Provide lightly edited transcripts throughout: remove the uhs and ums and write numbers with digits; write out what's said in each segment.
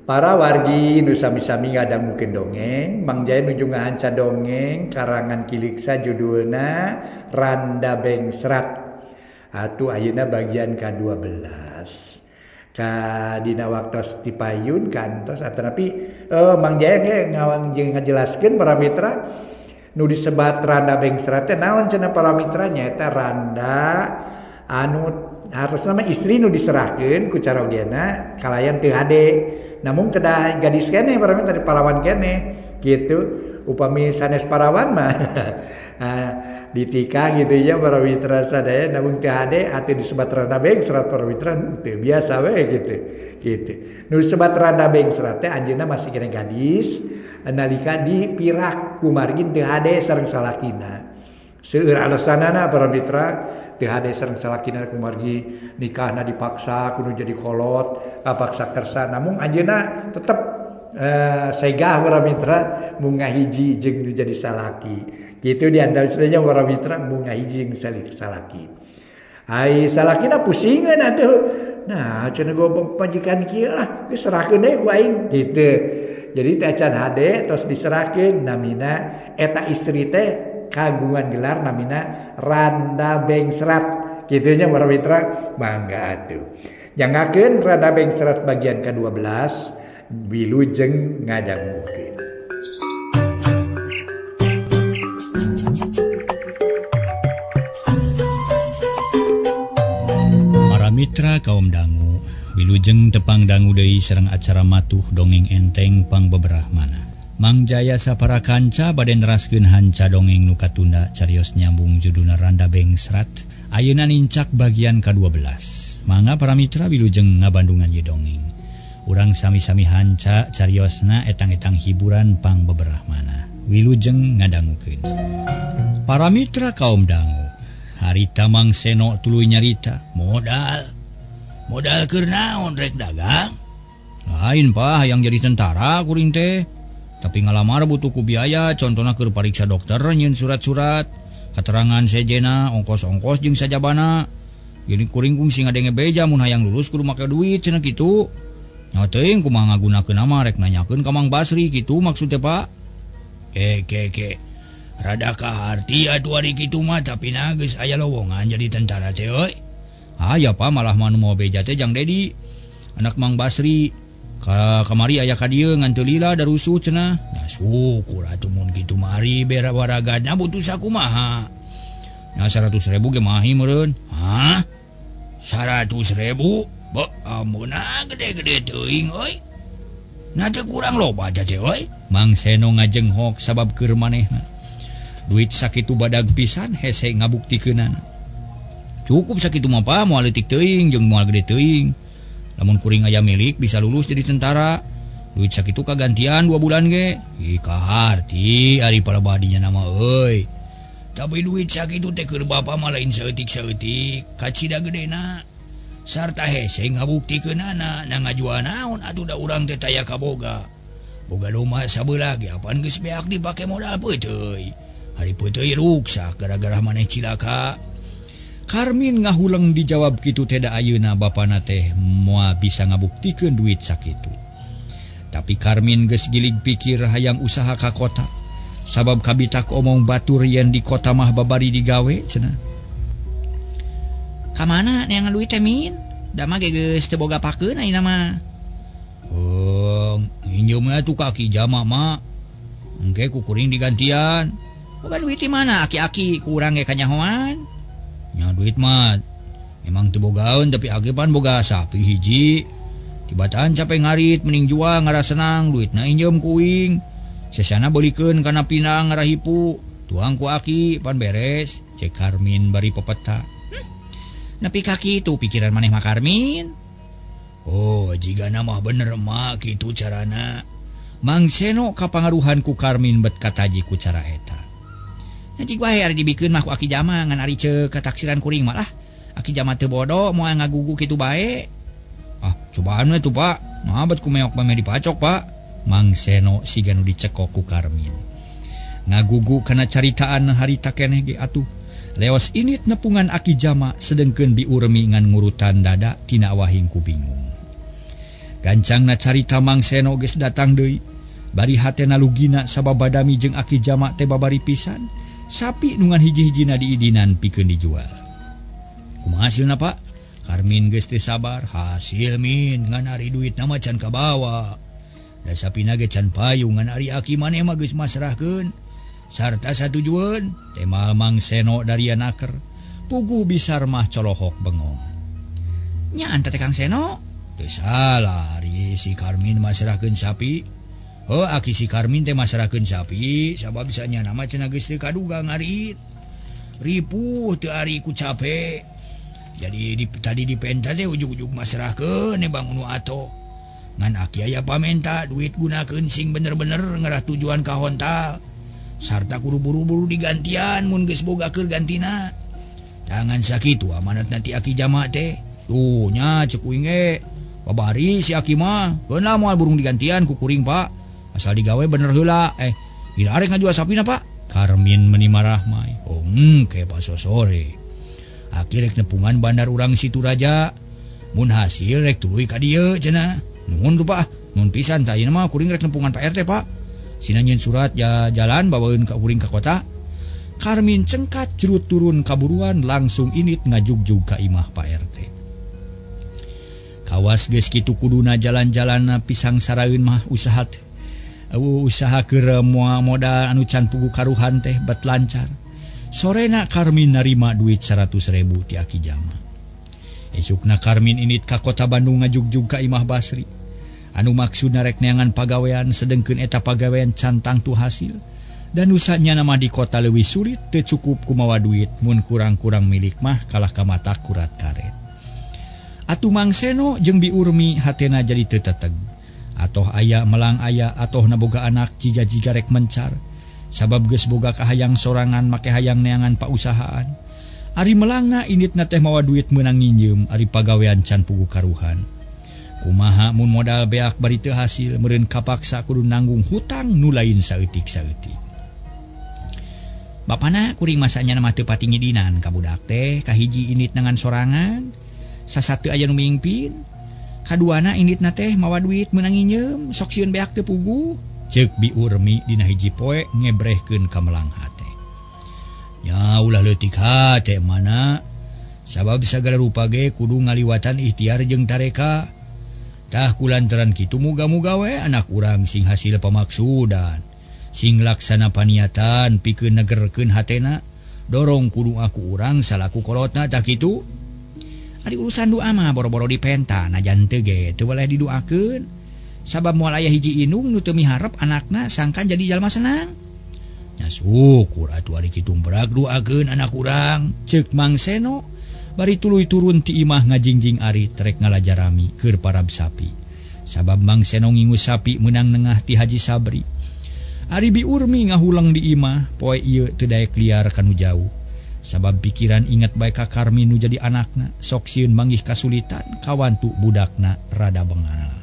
Para wargi nu sami-sami ngadangukeun dongeng, Mang Jaya nuju ngahanca dongeng karangan Kiliksa judulna Randa Bengsrat. Atuh ayeuna bagian ka-12. Ka dina waktos dipayun kantos atanapi Mang Jaya ge ngajelaskeun para mitra nu disebat Randa Bengsrat teh naon cenah para mitra nyaeta randa anu harusna mah istri nu diserahkeun ku carogena kalayan teu hade. Namun kedah gadis kene para mitra parawan kene gitu. Upami sanes parawan mah ditika gitu ya para mitra sadaya namun teu hade atuh disebat Randa Bengsrat para mitra teu biasa we gitu. Nu disebat Randa Bengsrat teh anjeunna masih kene gadis nalika dipirak ku margi teu hade sareng salakina. Seueur alasanana para mitra teu hade sareng salakina kumargi nikahna dipaksa kudu jadi kolot kapaksa kersa namun anjeunna tetep segah para mitra mun ngahiji jeung jadi salaki kitu diantaranya para mitra mun ngahiji jeung salaki ai salakina pusingeun atuh nah cenah gua pajikan kieu lah geus serahkeun deui ku aing kitu jadi teh acan hade tos diserahkeun namina eta istri teh kagungan gelar namina Randa Bengsrat kitunya para mitra mangga atuh jangakeun Randa Bengsrat bagian ke-12 Wilujeng ngadangukeun. Para mitra kaum dangu Wilujeng tepang dangu deui sareng acara matuh dongeng enteng pang beberahmana. Mang Jaya sapara kanca bade neraskeun hanca dongeng nu katunda carios nyambung judulna Randa Bengsrat. Ayeuna nincak bagian ka-12. Mangga para mitra wilujeng ngabandungan ieu dongeng. Urang sami-sami hanca cariosna etang-etang hiburan pang beberahmana. Wilujeng ngadangukeun. Para mitra kaum dangu, harita Mang Seno tuluy nyarita, modal keur naon rek dagang? Lain pah hayang jadi tentara kuring teh. Tapi ngalamar butuh ku biaya, contohna keur pariksa dokter nyieun surat-surat, keterangan sejena, ongkos-ongkos jeung sajabana. Gini kuring kungsi ngadenge beja mun hayang lulus kudu make duit cenah kitu. Nya teuing kumaha ngagunakeun nama rek nanyakeun ka Mang Basri kitu maksudnya Pak. Ke. Rada kaharti atuh ari kitu mah tapi na geus aya lowongan jadi tentara teh euy. Aya Pak malah manu moal beja teh Jang Dedi. Anak Mang Basri. Kamari aya ka dieu ngan teu lila da rusuh cenah. Nya syukur atuh mun kitu mari bera waragadna butuh sakumaha. Nya 100.000 ge mahi meureun. Hah? 100.000? Beuh amunna gede-gede teuing euy. Na teu kurang loba aja teh euy. Mang Seno ngajenghok sabab keur manehna. Duit sakitu badag pisan hese ngabuktikeunana. Cukup sakitu mah Pak moal leutik teuing jeung moal gede teuing. Lamun kuring aya milik bisa lulus jadi tentara. Duit sakitu kagantian 2 bulan ge. Ih kaharti ari palabadinya nama euy. Tapi duit sakitu teh keur bapa mah lain saeutik-saeutik, kacida gedena. Sarta hese ngabuktikeunana na ngajual naon atuh da urang teh taya kaboga. Boga domba sabelah ge apaan geus beak dipake modal peuteuy. Hari peuteuy ruksak gara-gara maneh cilaka. Karmin ngahuleng dijawab kitu teh da ayeuna bapana teh moal bisa ngabuktikeun duit sakitu. Tapi Karmin geus gilig pikir hayang usaha ka kota. Sabab kabitak omong batur yen di kota mah babari digawe cenah. Ka mana neangan duit teh Min? Da mah geus teu boga pakeun ayeuna mah. Injeumna tuh kaki jama mah. Engke ku kuring digantian. Boga duit di mana aki-aki ku urang ge kanyahoan? Nya duit mah emang teu bogaeun tapi agepan boga sapi hiji. Tibatan capek ngarit mending jual ngara senang duitna injem kuing. Sesana beulikeun kana pinang ngarahipu. Tuang ku aki pan beres. Cek Karmin bari pepeta. Nepi ka kitu pikiran maneh mah Karmin. Oh, jigana mah bener mah kitu carana. Mang Seno kapangaruhan ku Karmin bet kataji ku cara eta. Nanti gua hari dibikeun mah ku aki jama ngan ari ceuk kataksiran kuring malah aki jama teu bodoh moal ngagugu kitu bae. Ah, cobaan we tuh Pak. Mabet ku meok mah dipacok Pak. Mang Seno siga nu dicekok ku Karmin. Ngagugu kana caritaan harita keneh ge atuh. Leos init nepungan aki jama sedengkeun diurmi ngan ngurutan dada tina wahing ku bingung. Gancangna carita Mang Seno geus datang deui. Bari hatena lugina sababadami jeung aki jamak teh babari pisan. Sapi nungan hiji-hijina diidinan pikeun dijual. Kumaha hasilna Pak? Karmin geus teu sabar. Hasil min ngan ari duit nama can kabawa. Da sapina ge can payung ngan ari aki maneh mah geus masrahkeun. Sarta satujueun teh Mang Seno dari anaker. Puguh bisar mah colohok bengong. Nya anta teh Kang Seno? Teu salah ari si Karmin masrahkeun sapi. Aki si Karmin teh masrahkeun sapi sabab bisanya nama cenah geus teu kaduga ngarit. Ripuh teu ari ku capek. Jadi tadi di penta teh ujug-ujug masrahkeun Bang nu ato. Ngan aki aya pamenta duit gunakeun sing bener-bener ngarah tujuan ka hontal. Sarta kudu buru-buru digantian mun geus boga keur gantina. Jangan sakitu amanat nanti aki jamak teh. Tuh nya ceuk uing ge. Babari si aki mah keun lah moal burung digantian ku kuring Pak. Asal digawe bener heula. Ila arek ngajual sapina Pak? Karmin meuni marah mah. Oh engke Pak sosore. Aki rek nepungan bandar urang Situ Raja. Mun hasil rek tuluy ka dieu cenah. Nuhun tuh Pak. Nun pisan sayeuna mah kuring rek nepungan Pak RT Pak. Sinanyeun surat jalan bawaeun ka kuring ka kota. Karmin cengkat jerut turun kaburuan langsung init ngajugjug ka imah Pak RT. Kawas geus kitu kuduna jalan-jalan pisang saraeun mah usaha keur modal anu can pugu karuhan teh bet lancar. Sorena Karmin narima duit 100.000 ti aki jama. Esukna Karmin init ka kota Bandung ngajugjug ka imah Basri. Anu maksudna rek neangan pagawean sedengkeun eta pagawean cantang tu hasil. Dan usahanya nama di kota leuwih sulit teu cukup kumawa duit mun kurang-kurang milik mah kalah ka mata kurat karet. Atuh Mang Seno jeung Bi Urmi hatena jadi teu teteg. Atoh aya melang aya atoh naboga anak jiga-jiga rek mencar. Sabab geus boga kahayang sorangan make hayang neangan pausahaan. Ari melangna initna teh mawa duit meunang nginjeum ari pagawean can pugu karuhan. Kumaha mun modal beak bari teu hasil meureun kapaksa kudu nanggung hutang nu lain saeutik-saeutik. Bapana kuring masanya nama teu pati ngidinan ka budak teh kahiji init nangan sorangan. Sasatu aya nu mingpin. Kaduana initna teh mawa duit meunang nginjeum sok sieun beak teu puguh. Ceuk Bi Urmi dina hiji poe ngebrehkeun ka melang hate. Ya ulah leutik hate mana. Sabab sagala rupa ge kudu ngaliwatan ikhtiar jeung tareka. Tah kulantaran kitu muga-muga we anak urang sing hasil pamaksudan. Sing laksana paniatan pikeun negerkeun hatena. Dorong kudu aku urang salaku kolotna tah kitu. Ari urusan doa mah boro-boro dipenta najan teu ge teu boleh didoakeun. Sabab moal aya hiji indung nu teu miharep anakna sangkan jadi jalma senang. Nya syukur atuh ari kitu berak doakeun anak urang. Ceuk Mang Seno bari tuluy turun ti imah ngajingjing ari trek ngalajarami keur parab sapi. Sabab Mang Seno ngingus sapi meunang nengah ti Haji Sabri. Ari Bi Urmi ngahulang di imah poe ieu teu daek liar kanu jauh. Sabab pikiran inget bae ka Karmin nu jadi anakna sok sieun manggih kasulitan kawantu budakna rada bengal.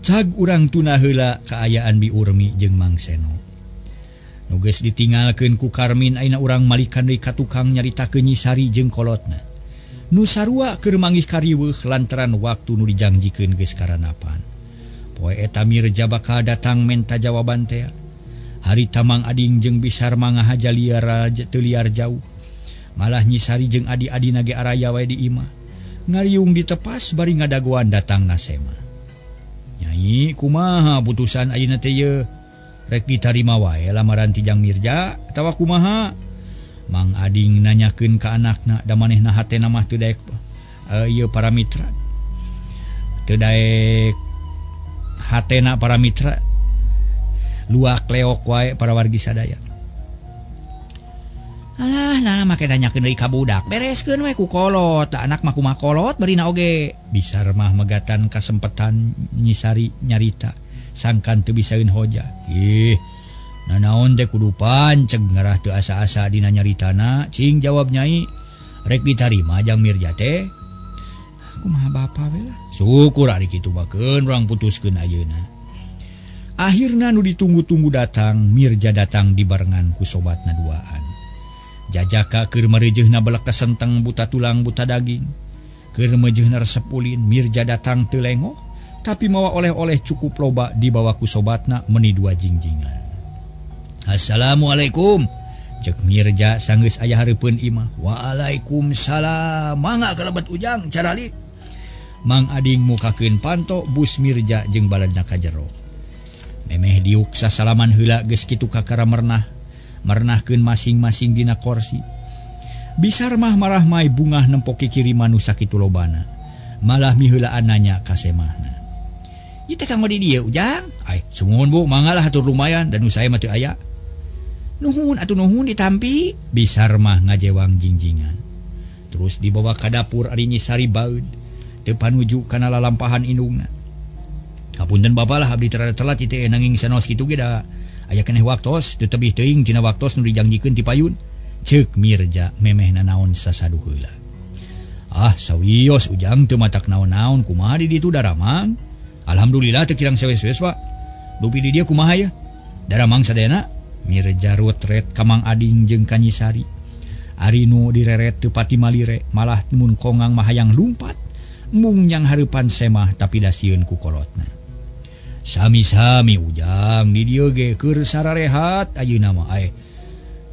Cag urang tuna heula kaayaan Bi Urmi jeung Mang Seno. Nu geus ditinggalkeun ku Karmin ayeuna urang malikan deui ka tukang nyaritakeun Nyi Sari jeung kolotna. Nu sarua keur manggih kariweuh lantaran waktu nu dijangjikeun geus karanapan. Poe eta Mirja bakal datang menta jawaban teh. Hari Tamang Ading jeung Bisar mangahaja teu liar jauh. Malah Nyi Sari jeung adi-adina ge araya wae di imah. Ngariung ditepas bari ngadagoan datang nasema. Nyai kumaha putusan ayeuna teh ye? Rek ditarima wae lamaran ti Jang Mirja atawa kumaha? Mang Ading nanyakeun ka anakna da manehna hatena mah teu daek ieu para mitra. Teu daek hatena para mitra. Luak leok wae para wargi sadaya. Alah nah make nanyakeun deui ka budak bereskeun we ku kolot da anak mah kumaha kolot barina oge. Bisar mah megatan kasempetan Nyi Sari nyarita sangkan teu bisaeun hoja. Ih nanaon teh kudu panceg ngarah teu asa-asa dina nyaritana cing jawab Nyai rek ditarima Jang Mirja teh. Kumaha bapa we lah. Syukur ari kitu bakeun urang putuskeun ayeuna. Akhirna nu ditunggu-tunggu datang, Mirja datang dibarengan ku sobatna duaan. Jajaka keur marejeehna belek kesenteng buta tulang buta daging. Keur mejeuhna resep ulin Mirja datang teu lengoh tapi mawa oleh-oleh cukup loba dibawa ku sobatna meuni 2 jingjingan. Assalamualaikum cek Mirja sanggeus aya hareupeun imah. Waalaikumsalam. Mangga kalabat ujang caralik. Mang Ading mukakeun panto bus Mirja jeung baladna ka jero. Memeh diuk sasalaman heula geus kitu kakara mernahkeun masing-masing dina kursi. Bisar mah marah mai bungah nempoki kiriman nu sakitu lobana. Malah miheulaan nanya ka semahna. Ieu teh kanggo di dieu ujang? Ai, sumuhun Bu, mangga lah hatur lumayan dan nu sae mah teu aya. Nuhun atuh nuhun ditampi. Bisar mah ngajewang jingjingan. Terus dibawa ka dapur ari Nyisari baeud. Teu panuju kana lalampahan indungna. Hapunten Bapa lah abdi terada telat ieu nanging sanos kitu ge da aya keneh waktos teu tebih teuing tina waktos nu dijangjikeun ti payun. Ceuk Mirja memehna naon sasadu heula. Ah sawios ujang teu matak naon-naon kumaha di ditu daramang. Alhamdulillah teu kirang sewes-wes Pak. Dupi di dieu kumaha ya? Daramang sadayana. Mirja rutret ka Mang Ading jeung ka Nyisari. Ari nu direret teu pati malire malah mun kongang mah hayang lumpat. Mung nyang hareupan semah tapi dasieun ku kolotna. Sami-sami ujang di dieu ge keur sararehat ayeuna mah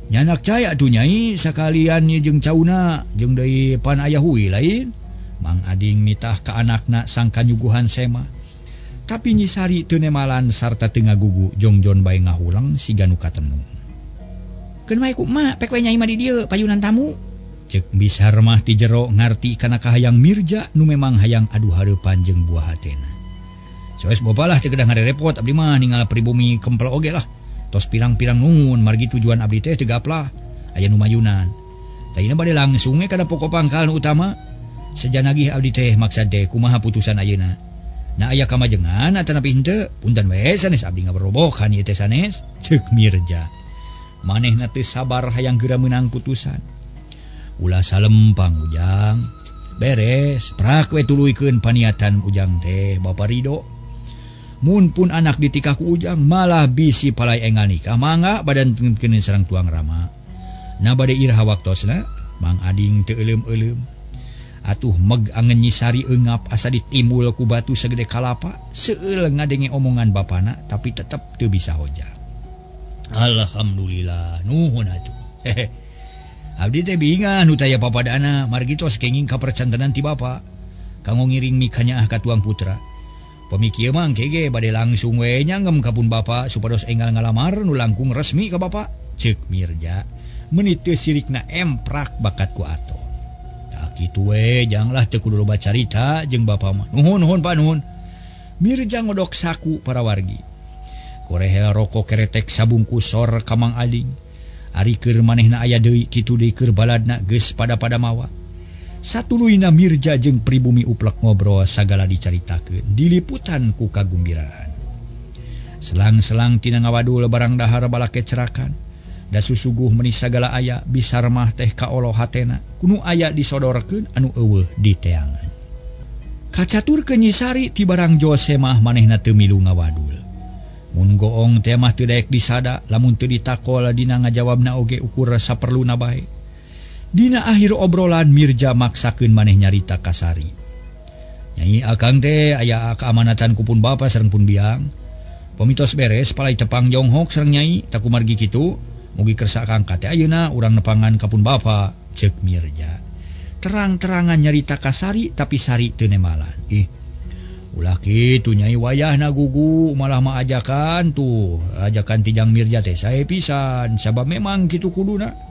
nyanak caya atuh nyai sakalian ieu jeung cauna jeung deui pan aya huwi lain. Mang Ading nitah ka anakna sangka nyuguhan semah. Tapi Nyisari teu nemalan sarta teu ngagugu jongjon bae ngahulang siga nu katenung. Keun wae ku mak pek we nyai mah di dieu payunan tamu. Cek Bisar mah ti jero ngarti kana kahayang Mirja nu memang hayang adu hareupan jeung buah hatena. Soes boba lah teu kedah ngarerepot abdi mah ninggal pribumi kempel oge lah. Tos pirang-pirang nuhun margi tujuan abdi teh teu gaplah aya nu mayunan. Tayina bade langsung we kana pokok pangkal nu utama. Sejanagih abdi teh maksad teh kumaha putusan ayeuna. Na aya kamajengan atanapi henteu punten we sanes abdi ngaberobokan ieu teh sanes ceuk Mirja. Manehna teu sabar hayang geura meunang putusan. Ulah salempang ujang. Beres, prak we tuluykeun paniatan ujang teh Bapa Ridho. Mun pun anak ditikah ku ujang malah bisi palai enggal nikah mangga badan tengkeun sareng tuang rama. Na bade iraha waktosna Mang Ading teu euleum-euleum. Atuh meg angeun Nyisari eungap asa ditimbul ku batu sagede kalapa seueur ngadenge omongan bapana tapi tetep teu bisa hoja. Alhamdulillah nuhun atuh. Abdi teh bingan nu taya papadana margi tos kenging kapercantenan ti bapa kanggo ngiring mikanya ka tuang putra. Pemikieu mah kege bade langsung we nyanggem ka pun bapa supados enggal ngalamar nu langkung resmi ka bapa. Ceuk Mirja meuni teu sirikna emprak bakat ku ato. Tah kitu we janglah teu kudu loba carita jeung bapa mah. Nuhun Pak nuhun. Mirja ngodok saku para wargi. Korehel rokok keretek sabungkus sor ka Mang Ading. Ari keur manehna aya deui kitu deui keur baladna geus pada-pada mawa. Satuluyna Mirja jeung pribumi uplek ngobrol sagala dicaritakeun diliputan ku kagumbiraan. Selang-selang tina ngawadul barang dahar balake cerakan. Da susuguh meuni sagala aya Bisar mah teh kaolo hatena kudu aya disodorkeun anu eueuh di teangan. Kacaturkeun Nyisari ti barang jose mah manehna teu milu ngawadul. Mun goong teh mah teu daek disada lamun teu ditakol dina ngajawabna oge ukur saperluna bae. Dina akhir obrolan Mirja maksakeun maneh nyarita ka Sari. Nyai akang teh aya keamanatan ku pun bapa sareng pun biang. Pamitos beres palai tepang jonghok sareng nyai tak kumargi kitu mugi kersa kangka teh ayeuna urang nepangan ka pun bapa ceuk Mirja. Terang-terangan nyarita ka Sari tapi Sari teu nemalan. Ulah kitu nyai wayahna gugu malah mah ajakan tijang Mirja teh sae pisan sabab memang kitu kuduna.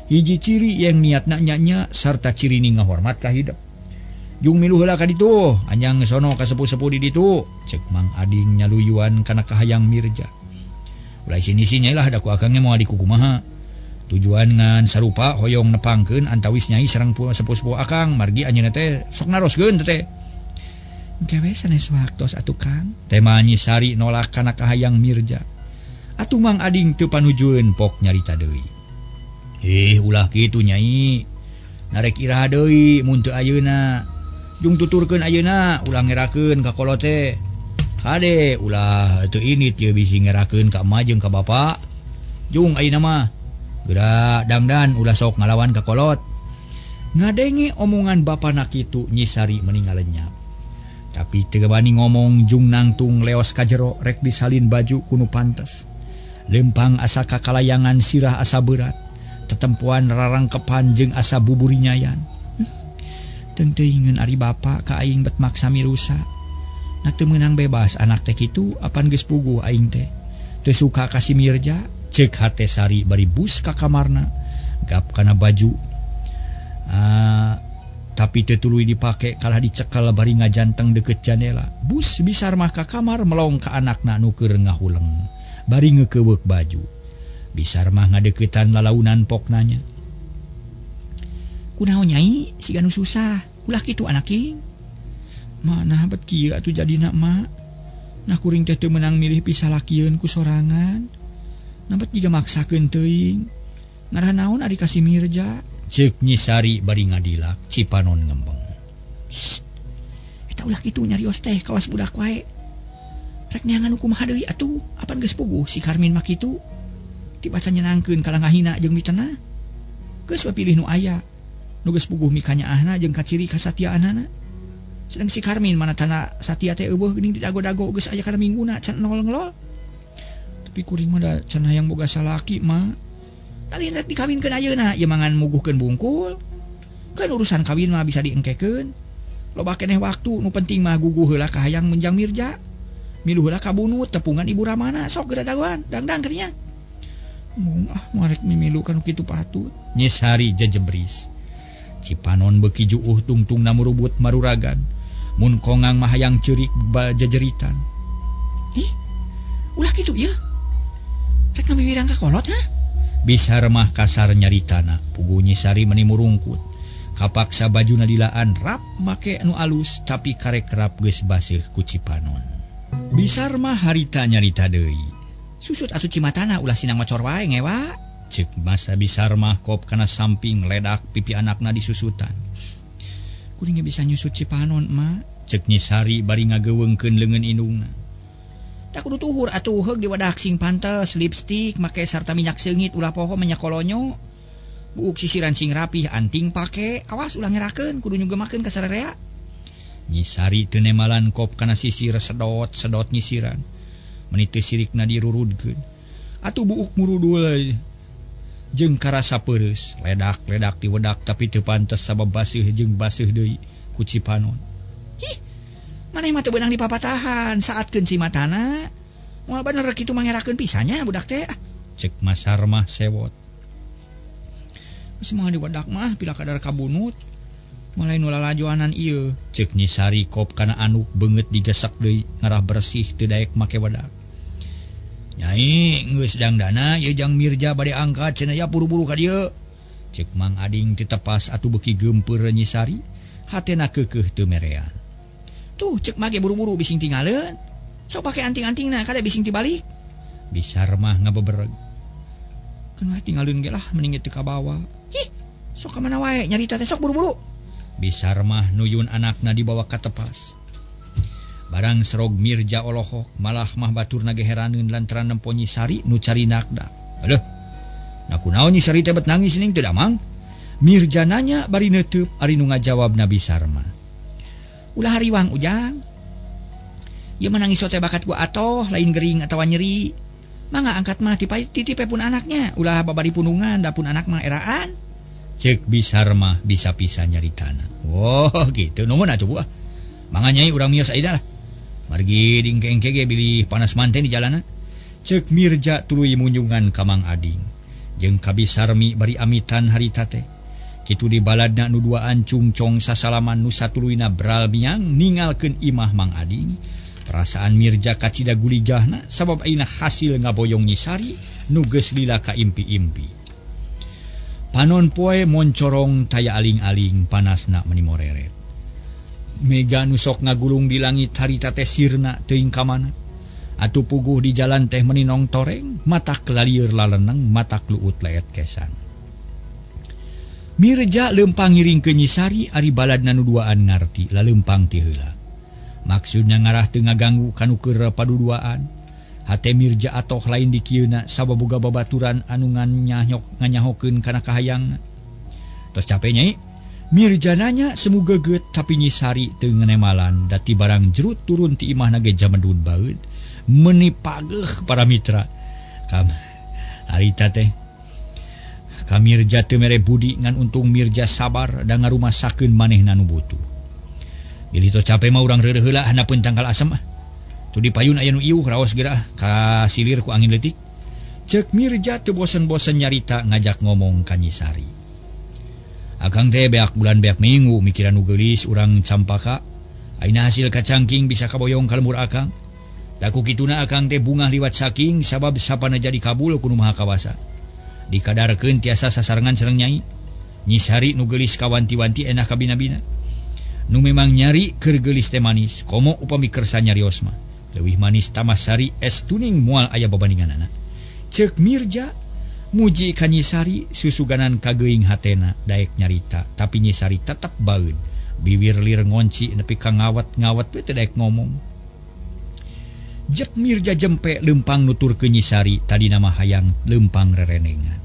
Hiji ciri yang niatna nya sarta ciri ni ngahormat ka hidup. Jung milu heula ka ditu, anjang sono ka sepuh-sepuh di ditu, ceuk Mang Ading nyaluyuan kana kahayang Mirja. Ulah sini nyai lah da ku akang moal dikukumaha. Tujuan ngan sarupa hoyong nepangkeun antawis nyai sareng sepuh-sepuh akang margi anjeunna teh sok naroskeun teh. Kewe sanes waktos atuh Kang. Tema Nyisari nolak kana kahayang Mirja. Atuh Mang Ading teu panujueun pok nyarita deui. Ulah kitu nyai. Narek iraha deui mun teu ayeuna. Jung tuturkeun ayeuna ulah ngerakeun ka kolot teh. Hade ulah teu init ieu bisi ngerakeun ka emak jeung ka bapa. Jung ayeuna mah geura dangdan ulah sok ngalawan ka kolot. Ngadenge omongan bapanak itu Nyisari meninggal lenyap. Tapi teu bani ngomong jung nangtung leos ka jero rek disalin baju kuno pantes. Lempang asa kakalayangan sirah asa berat. Tetempuan rarangkepan jeung asa buburi nyayan. Teuing ari bapa ka aing bet maksa mirusa. Na teu meunang bebas anak teh kitu apan geus puguh aing teh. Teu suka ka si Mirja, ceuk hate Sari bari bus ka kamarna. Gap kana baju. Tapi tetului dipake kalah dicekel bari ngajanteng deket jendela. Bus bisar mah ka kamar melong ka anakna nu keur ngahuleng bari ngekeuweuk baju. Bisar mah ngadeukeutan lalaunan poknanya. Kunaon nyai siga nu susah ulah kitu anak king. Mana bet kieu atuh jadina mak. Nah kuring teh teu meunang milih pisah lakieun ku sorangan. Nambet jiga maksakeun teuing. Ngaran naon ari ka si Mirja? Ceuk Nyisari bari ngadilak Cipanon ngembeng. Eta ulah kitu nyarios teh kawas budak wae. Rek neangan nu kumaha deui atuh, apan geus puguh si Karmin mah kitu. Tibaca nyenangkeun kalang ngahina jeung mitena. Geus pilih nu aya. Nu geus puguh mikanyaahna jeung kaciri kasatiaanana. Sedang si Karmin manatana satia teh eueuh geuning didago-dago geus aya kana mingguna can nol-nol. Tapi kuring mah da can hayang boga salaki mah. Tadi rek dikawinkeun ayeuna ieu mangan muguhkeun bungkul. Kan urusan kawin mah bisa diengkekeun. Loba keneh waktu nu penting mah guguh heula ka hayang menjang Mirja. Miluh heula ka bunut tepungan ibu Ramana sok geura dagoan dangdang keur nya. Marek mimilu kan kitu patut. Nyisari jejebris. Cipanon beuki juuh tungtungna murubut maruragan. Mun kongang mah hayang ceurik jejeritan. Ih, ulah kitu ieu. Rek ngamiwirang ka kolot ha? Bisar mah kasar nyaritana, puguh Nyisari meni murungkut. Kapaksa bajuna dilaan rap make anu alus tapi karek kerap geus baseuh ku Cipanon. Bisar mah harita nyarita deui. Susut atuh cimatana ulah sinang macor wae ngewa. Ceuk masa Bisar mah kop kana samping ledak pipi anakna disusutan. Kuring bisa nyusut Cipanon mah, ceuk Nyisari bari ngageuweungkeun leungeun indungna. Da kudu tuhur atuh heug di wadah sing pantes, lipstik, make sarta minyak seungit ulah poho minyak kolonyo. Buuk sisiran sing rapih anting pake, awas ulah ngerakeun kudu nyugemakeun ka sararea. Nyisari teu nemalan kop kana sisir sedot nyisiran. Meuni teu sirikna dirurudkeun. Atuh buuk murudul jeung karasa peureus, ledak-ledak di wedak tapi teu pantes sabab baseuh jeung baseuh deui ku Cipanon. Ih, maneh mah teu beunang dipapatahan saatkeun si matana. Moal bener kitu mangerakeun pisahnya budak teh. Ceuk Masar mah sewot. Geus mah di wedak mah pila kadar kabunut. Mulai nu lalajoanan ieu, ceuk Nyisari kop kana anuk beungeut digesek deui ngarah bersih teu daek make wedak. Nyai geus dangdana ieu jang Mirja bade angkat cenah ya buru-buru ka dieu. Ceuk Mang Ading titepas atuh beuki geumpeur Nyisari, hatena keukeuh teu merean. Tuh ceuk mage buru-buru bising tinggalin. Sok pake anting-antingna kada bising tibalik. Bisar mah ngabebereg. Kenapa tinggalin ge lah mending teu ka bawah. Ih, sok ka mana wae nyarita teh sok buru-buru. Bisar mah nuyun anakna dibawa ka tepas. Barang serog Mirja olohok malah mah baturna ge heraneun lantaran nempo Nyisari nu carinakda. Aduh. Na kunaon Nyisari teh bet nangis ning teu damang? Mirja nanya bari neuteub ari nu ngajawabna Bisar mah. Ulah hariwang ujang. Ieu menangis teh bakat gua atoh lain gering atawa nyeri. Mangga angkat mah titipe pun anaknya ulah babari punungan da pun anak mah eraan. Ceuk Bisar mah bisa pisah nyaritana. Woh gitu nuhun atuh buah. Mangga nyai urang mios aida lah. Margi dingke-engke ge bilih panas manten di jalanan. Ceuk Mirja tuluy munjungan ka Mang Ading. Jeung ka Bisarmi bari amitan harita teh. Kitu di baladna nu duaan cungcong sasalaman nu satuluyna bral miang ningalkeun imah Mang Ading. Perasaan Mirja kacida guligahna sabab ayeuna hasil ngaboyong Nyisari nu geus lila ka impi-impi. Panon poe moncorong taya aling-aling panasna meuni moreret. Mega nu sok ngagulung di langit harita teh sirna teuing ka mana. Atuh puguh di jalan teh meninong toreng, matak lalieur laleneng, matak luut leet kesan. Mirja leumpang ngiringkeun Nyisari ari baladna nu duaan ngarti laleumpang ti heula. Maksudna ngarah teu ngaganggu kanu keur paduduaan. Hate Mirja atoh lain di kieuna sabab boga babaturan anu nganyahokeun kana kahayangna. Tos capek nyai, Mirja nanya semu geget tapi Nyisari teu ngenemalan dati barang jerut turun ti imahna ge jamedud baeud meuni pageuh para mitra. Kam harita teh ka Mirja teu mere budi ngan untung Mirja sabar da ngarumasakeun manehna nu butuh. Bilih tos capek mah urang reureuh heula hanapeun tangkal asem tu di payun aya nu iuh raos geura ka silir ku angin leutik. Ceuk Mirja teu bosen-bosen nyarita ngajak ngomong ka Nyisari. Akang teh beak bulan beak minggu mikiran nu geulis urang campaka ayeuna hasil kacangking bisa kaboyong ka lembur akang. Da ku kituna akang teh bungah liwat saking sabab sapana jadi kabul ku nu Maha Kawasa. Dikadarkeun tiasa sasarengan sareng Nyai. Nyisari nu geulis kawanti-wanti enah kabina-bina. Nu memang nyari keur geulis teh manis, komo upami kersa nyarios mah. Leuwih manis tamasari es tuning moal aya babandinganana. Ceuk Mirja muji ka Nyisari susuganan kageuing hatena daek nyarita, tapi Nyisari tetep baeud. Bibir lir ngonci nepi ka ngawat-ngawat teu daek ngomong. Jep Mirja jempe lempang nutur ke Nyisari tadi nama hayang lempang rerenengan.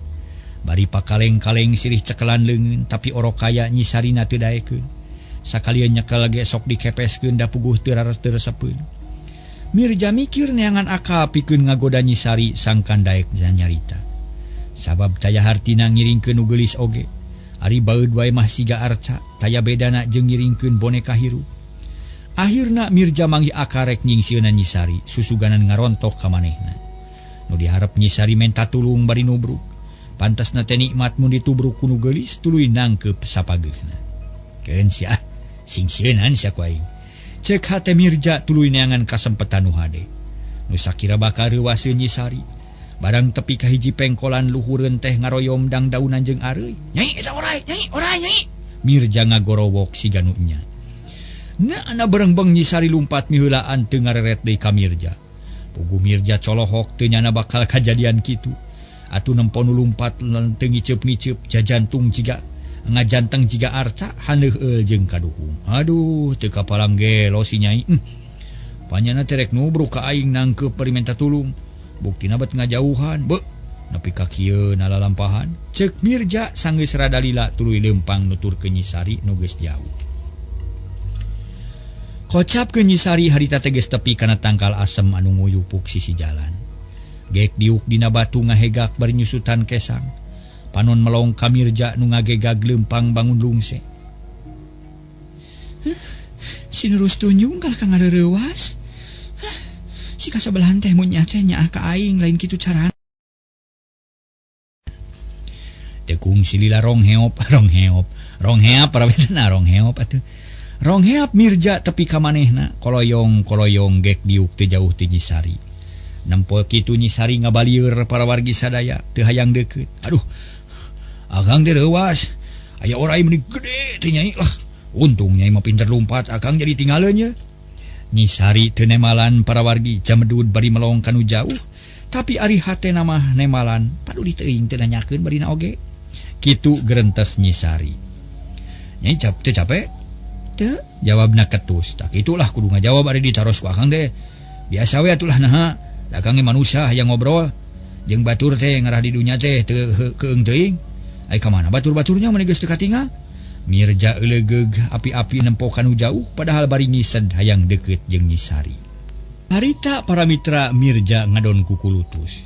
Bari pakaleng-kaleng sirih cekelan leungeun tapi orok kaya Nyisari na teu daekeun. Sakalian nyekel ge sok dikepeskeun da puguh teu resepeun. Mirja mikir neangan akal pikeun ngagoda Nyisari sangkan daek nyarita. Sabab taya hartina ngiringkeun nu geulis oge. Ari baeud wae mah siga arca, taya bedana jeung ngiringkeun boneka hirup. Akhirna Mirja manggih akarek nyingsieunan Nyisari susuganan ngarontok ka manehna. Nu diharep Nyisari menta tulung bari nubruk. Pantasna teh nikmat mun ditubruk ku nu geulis tuluy nangkeup sapageuhna. Keun sia singsieunan sia ku aing. Ceuk hate Mirja tuluy neangan kasempetan nu hade. Nu sakira bakal reuwaseun Nyisari. Barang tepi ka hiji pengkolan luhureun teh ngaroyom dang daunan jeung areuy. Nyai eta orai, nyai. Mirja ngagorowok siga nu nya. Na berengbeng Nyisari lumpat miheulaan teu ngareret deui ka Mirja. Puguh Mirja colohok teu nyana bakal kajadian kitu. Atuh nempo nu lumpat teu ngiceup-ngiceup jajantung jiga ngajanteng jiga arca haneuh jeung kaduhung. Aduh teu kapalang gelo si Nyai. Panyana terek nubruk ka aing nangkeup bari menta tulung. Buktina bet ngajauhan. Beuh nepi ka kieu nalalampahan. Ceuk Mirja sanggeus rada lila tuluy lempang nuturkeun Nyisari nu geus jauh. Kocap ke Nyisari harita teges tepi kana tangkal asem anu nguyupuk sisi jalan. Gek diuk dina batu ngahegak bari nyusutan kesang. Panon melong ka Mirja nu ngagegag lempang bangun lungse. Sinurus tunjung kal ka ngareurewas. Si kasabelahan teh mun nya teh nyaah ka aing lain kitu carana. Tekung silila rong heop para wedana rong heop atuh. Rong heap Mirja tepi ka manehna koloyong gek diuk teu jauh ti Nyisari. Nempo kitu Nyisari ngabalieur para wargi sadaya teu hayang deukeut. Aduh. Akang teh reuwas. Aya orai meuni gede teh Nyai lah. Untung Nyai mah pinter lompat akang jadi tinggaleunya nya. Nyisari teu nemalan para wargi jamedud bari melong kanu jauh. Tapi ari hatena mah nemalan paduli teuing teu nanyakeun barina oge. Kitu gerentes Nyisari. Nyai teu capek? Jawabna ketus. Tak itulah kudu ngajawab ari ditaros ku akang teh. Biasa we atulah naha. Akang ge manusia hayang ngobrol. Jeung batur teh ngarah di dunya teh teu keung teuing. Ai ka mana batur-baturnya mun geus teu katingal? Mirja euleugeg api-api nempo kanu jauh padahal bari ngised hayang deukeut jeung Nyisari. Harita para mitra Mirja ngadon ku kulutus.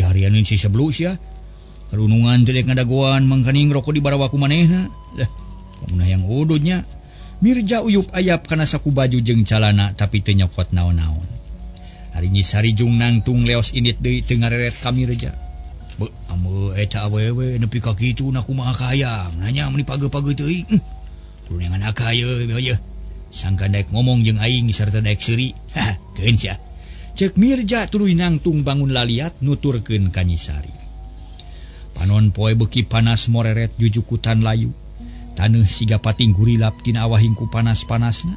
Harian si sebelus ya. Karunungan teh dek ngadagoan mangkaning rokok di barawa ku manehna. Lah, mun hayang ududnya. Mirja uyup ayap kana saku baju jeung calana tapi teu nyokot naon-naon. Ari Nyisari jung nangtung leos init deui teu ngareret ka Mirja. Beuh, ameu eta awewe nepi ka kitu na kumaha kahayang nanya meuni pageu-pageu teuing. Kudu neangan akaya ieu. Sangkan daek ngomong jeung aing sarta daek seuri. Hah, keun sia. Ceuk Mirja tuluy nangtung bangun laliat nuturkeun ka Nyisari. Panon poe beuki panas moreret jujukutan layu. Taneuh siga pating gurilap tina awahing ku panas-panasna.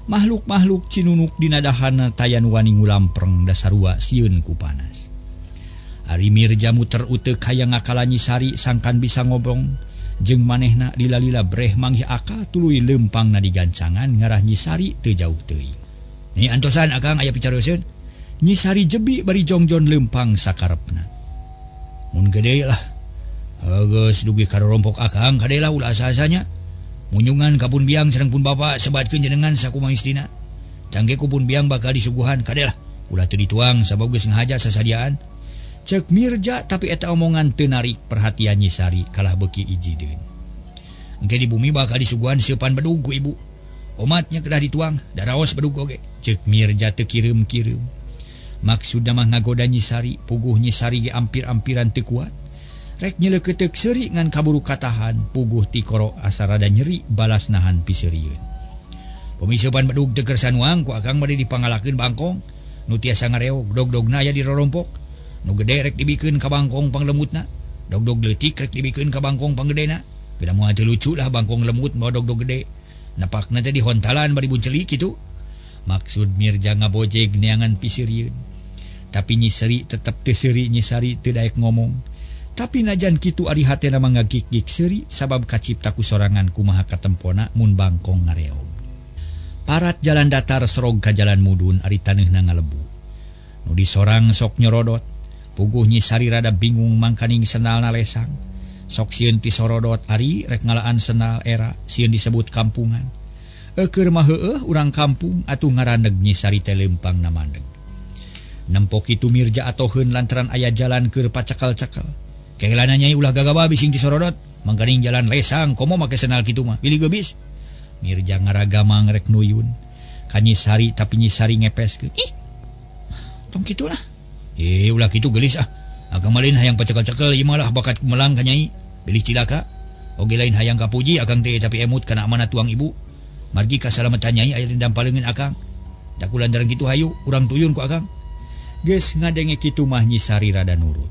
Makhluk-makhluk cinunuk dina dahana tayan wani ngulampreng da sarua sieun ku panas. Ari Mirja muter uteuk hayang ngakala Nyisari sangkan bisa ngobrol jeung manehna lila-lila breh manggih aka tuluy lempangna digancangan ngarah Nyisari teu jauh teuing. Ni antosan akang aya picareuseun. Nyisari jebi bari jongjon lempang sakarepna. Mun gede lah. Geus dugi karorompok akang kadelah ulah asa-asanya. Munyungan kapun biang sareng pun bapa sebatkeun jenengan sakumaha istina. Tangge kupun biang bakal disuguhan kadelah. Ulah teu dituang sabab geus ngahaja sasadiaan. Cek Mirja tapi eta omongan teu narik perhatian Nyi Sari kalah beuki ijideun. Engke di bumi bakal disuguhan seupan bedug ku ibu. Omatnya kedah dituang, daraos bedug oge. Cek Mirja teu kireum-kireum. Maksudna mah ngagoda Nyi Sari, puguh Nyi Sari ge ampir-ampiran teu kuat. Rek nyeleuketeuk seuri ngan kaburu katahan, puguh ti koro asa rada nyeri balas nahan piseurieun. Pemiseupan bedug teu kersan uang ku akang bade dipangalakeun bangkong, nu tiasa ngareog dog-dogna aya di rorompok. Nu gede rek dibikeun ka bangkong panglemutna, dog-dog leutik rek dibikeun ka bangkong panggedena. Beda moal teu lucu lah bangkong lemut bawa dog-dog gede. Napakna teh dihontalan bari buncelik kitu. Maksud Mirja ngabojeg neangan piseurieun. Tapi Nyi Sari tetep teu seuri, Nyi Sari teu daek ngomong. Tapi najan kitu ari hatena mah ngagik-gik seuri sabab kacipta ku sorangan kumaha katempona mun bangkong ngareog. Parat jalan datar serog ka jalan mudun ari taneuna ngalebu. Nu disorang sok nyorodot. Puguh Nyi Sari rada bingung mangkaning senalna lesang. Sok sieun ti sorodot ari rek ngalaan senal era sieun disebut kampungan. Keur mah heueuh urang kampung atuh ngaraneg Nyi Sari teh leumpang na mandeg. Nempo kitu Mirja atoheun lantaran aya jalan keur pacakal-cakal. Kehelana Nyai ulah gagaba bising ti sorodot, mangkaning jalan lesang komo make senal kitu mah. Pilih geubis. Mirja ngaragamang rek nuyun. Ka Nyi Sari tapi Nyi Sari ngepeskeun. Ih. Tong kitu lah. Ulah kitu geulis ah. Akang malin hayang pacekal-cekal ieu malah bakat kumelang ka Nyai. Bilih cilaka. Oge lain hayang kapuji akang teh tapi emut kana amanah tuang ibu. Margi kasalamatan Nyai aya di dampaleungeun akang. Da kulantaran kitu hayu urang tuyun ku akang. Geus ngadenge kitu mah Nyi Sari rada nurut.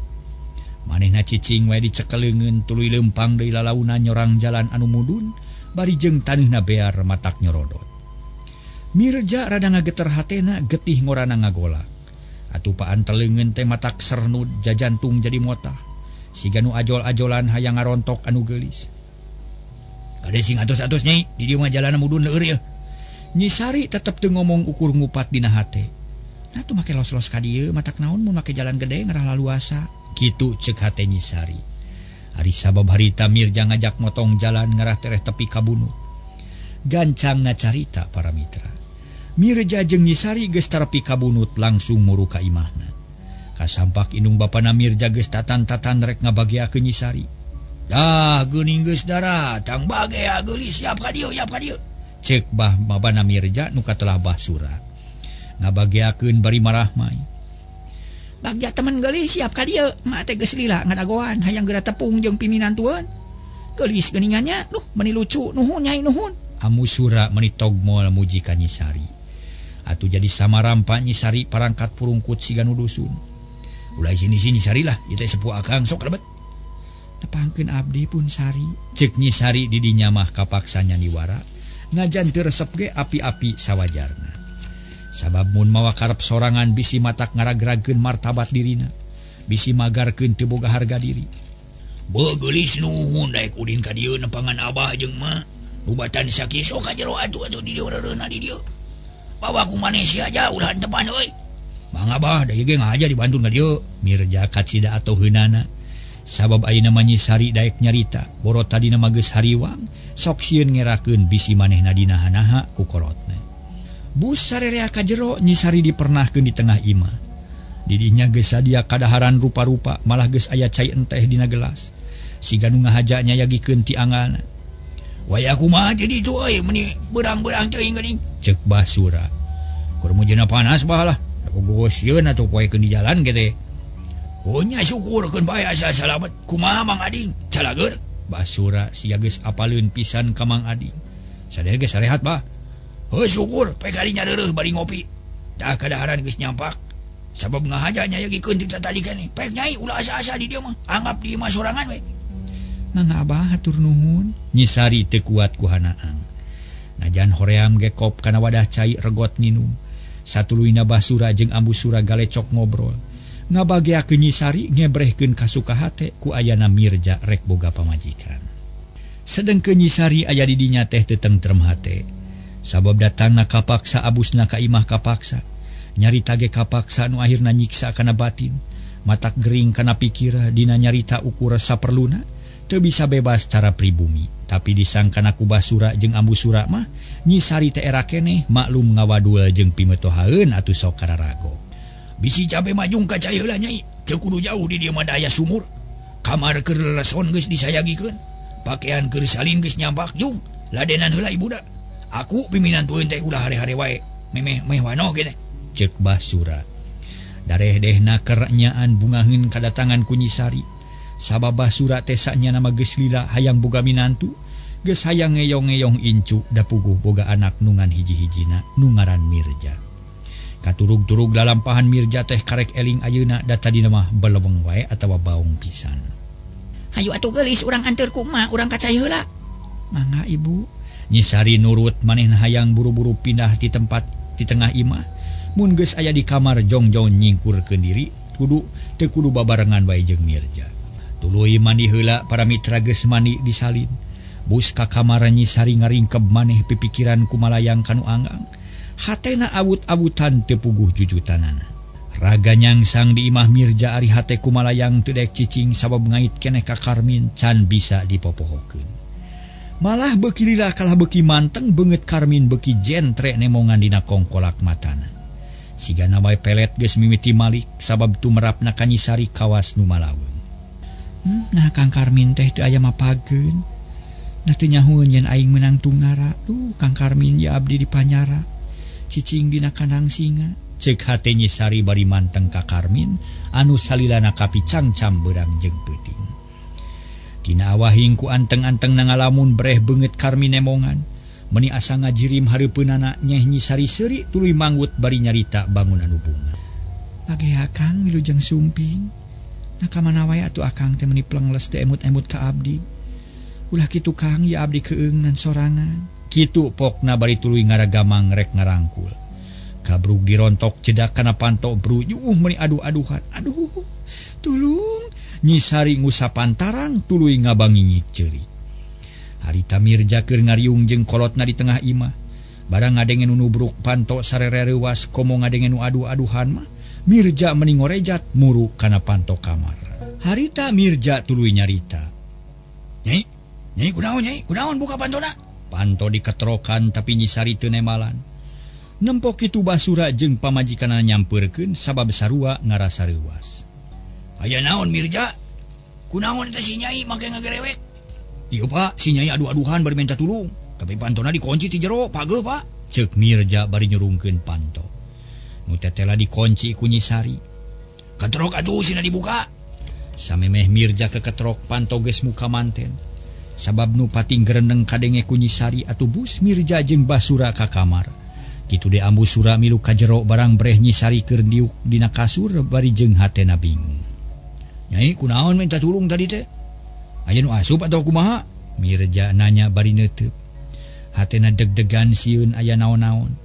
Manehna cicing wae dicekeleungeun tuluy leumpang deui lalauna nyorang jalan anu mudun bari jeung taneuna bear matak nyorodot. Mirja rada ngageter hatena getih ngorana ngagolak. Atupaan teleungeun teh matak sernud jajantung jadi motah. Siga nu ajol-ajolan hayang ngarontok anu geulis. Kade sing atos-atos Nyai, di dieu mah jalanna mudun leueur ya. Nyi Sari tetep teu ngomong ukur ngupat dina hate. Nah tuh make los-los ka dieu matak naon mun make jalan gede ngarah laluasa. Kitu ceuk hate Nyi Sari. Ari sabab harita Mirja ngajak motong jalan ngarah tereh tepi kabunut. Gancangna carita para mitra. Mirja jeung Nyi Sari geus tarepi kabunut langsung muru ka imahna. Kasampak indung bapana Mirja geus tatan-tatan rek ngabageakeun Nyi Sari. Dah geuning geus daratang bagea geulis siap ka dieu, siap ka dieu. Ceuk bapana Mirja nu katelah basura. Ngabageakeun bari marah mai. Bagja temen geulis siap ka dieu, mak teh geus lila ngadagoan hayang geura tepung jeung piminan tueun. Geulis geuningannya, duh meuni lucu, nuhun Nyai nuhun. Amusura meuni togmol muji ka Nyi Sari. Atuh jadi samarampa Nyi Sari parangkat purungkut siga nu dusun. Ulah sini-sini Sari lah, ieu teh sepuh akang sok lebet. Nepangkeun abdi pun Sari, ceuk Nyi Sari di dinya mah kapaksa nyaniwara, ngajan teu resep ge api-api sawajarna. Sabab mun mawa karep sorangan bisi matak ngaragrageun martabat dirina, bisi magarkeun teu boga harga diri. Beuh geulis nuhun daek udin ka dieu nepangan abah jeung ma. Rubatan sakiso ka jero atuh di dieu reureuna di dieu. Bawa ku maneh si aja ulah tepan euy. Mang abah da ge ngaja dibantun ka dieu. Mirja kacida atoheunana. Sabab ayeuna mah Nyi Sari daek nyarita, boro tadina mah geus hariwang, sok sieun ngerakeun bisi manehna dinaha-naha ku kolotna. Bus sarerea ka jero Nyi Sari dipernahkeun di tengah imah. Di dinya geus sadia kadaharan rupa-rupa, malah geus aya cai enteh dina gelas. Siga nu ngahaja nyayagikeun ti angalna. Waya kumaha jadi itu euy meuni beurang-beurang teuing geuning, ceuk Basura. Kur mujina panas baheula, da gogosieun atuh poekeun di jalan ge teh. Oh nya syukurkeun bae asa salamet. Kumaha Mang Ading? Calageur. Basura sia geus apaleun pisan ka Mang Ading. Sadaya geus sarehat bah. Heuh syukur poe kadinya reureuh bari ngopi. Dah kadaharan geus nyampak. Sabab ngahaja nyayagikeun ti tadi kan. Pek Nyai ulah asa-asa di dieu mah. Anggap di imah sorangan we. Mang Abah hatur nuhun. Nyi Sari teu kuat ku hanaang. Najan hoream ge kop kana wadah cai regot nginum. Satuluyna Basura jeung Ambusura galecok ngobrol. Ngabageakeun Nyi Sari ngebrehkeun kasuka hate ku ayana Mirja rek boga pamajikan. Sedengkeun Nyi Sari aya di dinya teh teu tentrem hate. Sabab datangna kapaksa abusna ka imah kapaksa. Nyarita ge kapaksa nu akhirna nyiksa kana batin. Matak gering kana pikir dina nyarita ukur saperluna. teu bisa bebas cara pribumi, tapi disangkana ku Basura jeung Ambu Sura mah Nyi Sari teh era keneh maklum ngawadul jeung pimetohaeun atuh sok kararago. Bisi cabe majung ka cai heula Nyai, teu kudu jauh di dieu mah aya sumur. Kamar keur leleson geus disayagikeun, pakaian keur salin geus nyampak jung, ladenan heula ibuda. Aku piminantueun teh ulah hare-hare wae, meh wanoh keneh, ceuk Basura. Dareh-dehna keur nyaan bungaheun kadatangan ku Nyi Sari. Sabab Basura teh sanyana mah geus lila hayang boga minantu, geus hayang ngeyong-ngeyong incu da puguh boga anak nungan hiji-hijina nu ngaran Mirja. Katurug-turug lalampahan Mirja teh karek eling ayeuna da tadina mah beleweng wae atawa baung pisan. Hayu atuh geulis urang anteur ku emak, urang ka cai heula. Mangga Ibu. Nyi Sari nurut manehna hayang buru-buru pindah di tempat di tengah imah. Mun geus aya di kamar jongjong nyingkurkeun diri, teu kudu babarengan wae jeung Mirja. Tuluy mandi heula para mitra geus mandi di salin. Bus ka kamar Nyi Sari ngaringkeb maneh pipikiran kumalayang kanu anggang. Hatena awut-awutan teu puguh jujutanana. Raga nyangsang di imah Mirja ari hate kumalayang teu daek cicing sabab ngait keneh ka Karmin can bisa dipopohokeun. Malah beuki lila kalah beuki manteng beungeut Karmin beuki jentre nemongan dina kongkolak matana. Sigana wae pelet geus mimiti malik sabab tumerapna ka Nyi Sari kawas nu malaweung. Nah Kang Karmin teh teu aya mapageun. Nah teu nyahoeun yen aing meunang tungara. Kang Karmin ya abdi dipanyara. Cicing dina kandang singa, ceuk hate Nyi Sari bari manteng ka Karmin anu salilana kapicang cambeurang jeung peuting. Tina awahing ku anteng-anteng ngalamun breh beungeut Karmin nemongan, meuni asa ngajirim hareupeunana Nyeh Nyi Sari seuri tuluy manggut bari nyarita bangun anu bunga. Bage Akang wilujeng sumping, nah ka mana wae atuh Akang teh meuni plengles teh emut-emut ka abdi. Ulah kitu Kang ya abdi keueung ngan sorangan. Kitu pokna bari tuluy ngaragamang rek ngarangkul. Kabrug dirontok cedak kana panto bru yuh meuni aduh-aduhan. Aduh, tulung. Nyi Sari ngusapan tarang tuluy ngabangingik ceurik. Harita Mirja keur ngariung jeung kolotna di tengah imah. Barang ngadengen nu nubruk panto sarere reuwas komo ngadengen nu aduh-aduhan mah, Mirja meuni ngorejat muru kana panto kamar. Harita Mirja tuluy nyarita. Nyai kunaon Nyai? Kunaon buka pantona? Panto diketrokan tapi Nyi Sari teu nemalan. Nempok kitu Basura jeung pamajikanna nyampeurkeun sabab sarua ngarasa reuwas. Aya naon Mirja? Kunaon teh si Nyai make ngagerewek? Ieu Pak, si Nyai aduh-aduhan bari minta tulung, tapi pantona dikunci ti jero, pageuh Pak. Ceuk Mirja bari nyurungkeun panto. Nu tetela dikunci ku Nyi Sari. Ketrok atuh sina dibuka. Samemeh Mirja keketrok panto geus muka manten. Sabab nu pating gereneng kadenge ku Nyi Sari atuh bus Mirja jeung Basura ka kamar. Kitu de Ambu Sura milu ka jero barang breh Nyi Sari keur diuk dina kasur bari jeung hatena bingung. Nyai kunaon minta tulung tadi teh? Aya nu asup atau kumaha? Mirja nanya bari neuteub. Hatena deg-degan sieun aya naon-naon.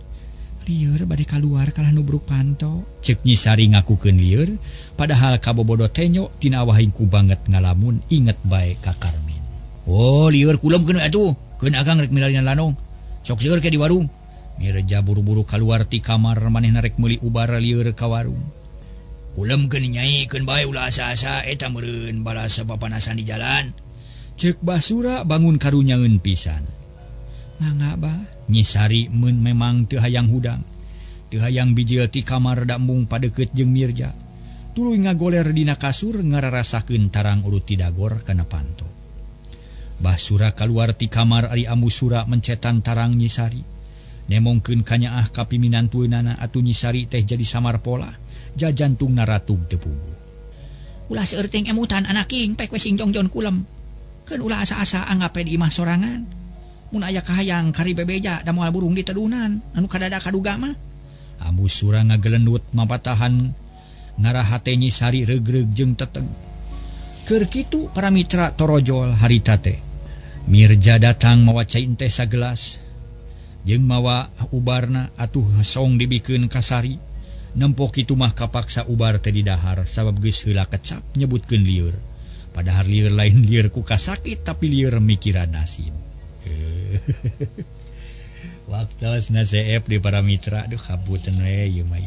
Lieur bade kaluar kalah nubruk panto. Ceuk Nyi Sari ngakukeun lieur, padahal kabobodo tenyo tina awahing ku banget ngalamun inget bae ka Karmin. Oh, lieur kulemkeun atuh. Keun Akang rek milarina lanong. Sok seueur ke di warung. Mirja buru-buru kaluar ti kamar manehna rek meuli ubar lieur ka warung. Kulemkeun Nyai, keun bae ulah asa-asa eta meureun balas papanasan di jalan. Ceuk Basura bangun karunyangeun pisan. Mangga Bah, Nyi Sari mun memang teu hayang hudang. Teu hayang bijil ti kamar da embung padeukeut jeung Mirja. Tuluy ngagoler dina kasur ngararasakeun tarang urut ti dagor kana panto. Basura kaluar ti kamar ari Ambu Sura mencetan tarang Nyi Sari. Nemongkeun kanyaah ka piminantueunana atuh Nyi Sari teh jadi samar pola, jajantungna ratug teu puguh. Ulah seueur teh emutan anak king pek we sing jongjon kulem. Keun ulah asa-asa anggape di imah sorangan. Mun aya kahayang kari bebeja da moal burung ditedunan anu kadada kaduga mah. Ambu Sura ngagelendut mapatahan ngarah hate Nyi Sari regreg jeung teteg. Keur kitu para mitra torojol harita teh. Mirja datang mawa cai teh sagelas. Jeung mawa ubarna atuh song dibikeun ka Sari. Nempok kitu mah kapaksa ubar teh di dahar sabab geus heula kecap nyebutkeun lieur. Padahal lieur lain lieur ku kasakit tapi lieur mikiran nasib. Waktos na CF di para mitra, aduh habutan we ieu mah.